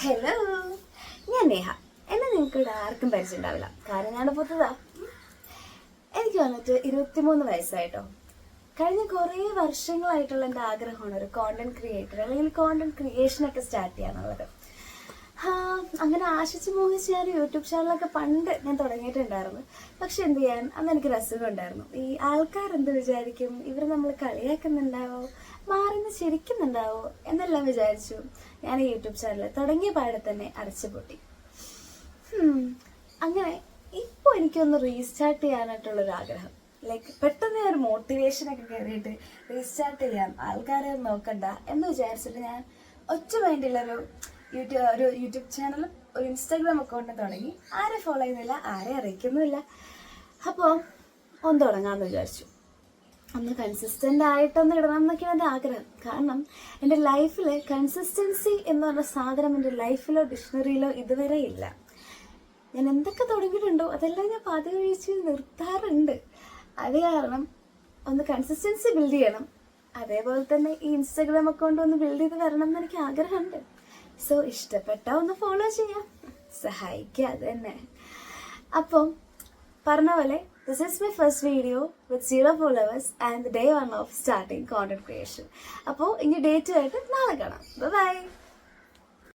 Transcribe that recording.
Hello, ഞാൻ നേഹ. എന്നെ നിങ്ങൾക്ക് ഇവിടെ ആർക്കും പരിചയമുണ്ടാവില്ല, കാരണം ഞാൻ പുതുതാ. എനിക്ക് വന്നിട്ട് 23 വയസ്സായിട്ടോ. കഴിഞ്ഞ കുറേ വർഷങ്ങളായിട്ടുള്ള എൻ്റെ ആഗ്രഹമാണ് ഒരു കോണ്ടന്റ് ക്രിയേറ്റർ അല്ലെങ്കിൽ കോണ്ടന്റ് ക്രിയേഷനൊക്കെ സ്റ്റാർട്ട് ചെയ്യാന്നുള്ളത്. അങ്ങനെ ആശിച്ച് മോഹിച്ച് ഞാൻ യൂട്യൂബ് ചാനലൊക്കെ പണ്ട് ഞാൻ തുടങ്ങിയിട്ടുണ്ടായിരുന്നു. പക്ഷെ എന്ത് ചെയ്യാൻ, അന്ന് എനിക്കൊരു അസുഖം ഉണ്ടായിരുന്നു. ഈ ആൾക്കാരെന്ത് വിചാരിക്കും, ഇവർ നമ്മൾ കളിയാക്കുന്നുണ്ടാവോ, മാറിന്ന് ചിരിക്കുന്നുണ്ടാവോ എന്നെല്ലാം വിചാരിച്ചു ഞാൻ ഈ യൂട്യൂബ് ചാനൽ തുടങ്ങിയ പാടെ തന്നെ അടച്ചുപൂട്ടി. അങ്ങനെ ഇപ്പോൾ എനിക്കൊന്ന് റീസ്റ്റാർട്ട് ചെയ്യാനായിട്ടുള്ളൊരു ആഗ്രഹം. ലൈക്ക് പെട്ടെന്ന് ഒരു മോട്ടിവേഷനൊക്കെ കയറിയിട്ട് റീസ്റ്റാർട്ട് ചെയ്യാം, ആൾക്കാരെ നോക്കണ്ട എന്ന് വിചാരിച്ചിട്ട് ഞാൻ ഒറ്റ മൈൻഡിലൊരു യൂട്യൂബ് ചാനലും ഒരു ഇൻസ്റ്റാഗ്രാം അക്കൗണ്ടും തുടങ്ങി. ആരെ ഫോളോ ചെയ്യുന്നില്ല, ആരെ അറിയിക്കുന്നുമില്ല. അപ്പോൾ ഒന്ന് തുടങ്ങാമെന്ന് വിചാരിച്ചു. ഒന്ന് കൺസിസ്റ്റൻ്റ് ആയിട്ടൊന്ന് ഇടണം എന്നൊക്കെയാണ് എൻ്റെ ആഗ്രഹം. കാരണം എൻ്റെ ലൈഫിൽ കൺസിസ്റ്റൻസി എന്ന് പറഞ്ഞ സാധനം എൻ്റെ ലൈഫിലോ ഡിക്ഷണറിയിലോ ഇതുവരെ ഇല്ല. ഞാൻ എന്തൊക്കെ തുടങ്ങിയിട്ടുണ്ടോ അതെല്ലാം ഞാൻ പാതി കഴിച്ച് നിർത്താറുണ്ട്. അത് കാരണം ഒന്ന് കൺസിസ്റ്റൻസി ബിൽഡ് ചെയ്യണം. അതേപോലെ തന്നെ ഈ ഇൻസ്റ്റാഗ്രാം അക്കൗണ്ട് ഒന്ന് ബിൽഡ് ചെയ്ത് വരണം എന്ന് എനിക്ക് ആഗ്രഹമുണ്ട്. സോ ഇഷ്ടപ്പെട്ടാൽ ഒന്ന് ഫോളോ ചെയ്യാം, സഹായിക്കുക, അത് തന്നെ. അപ്പം പറഞ്ഞ പോലെ this is my first video with 0 followers and day 1 of starting content creation. അപ്പോൾ ഇനി ഡേറ്റുമായിട്ട് നാളെ കാണാം. ബൈ.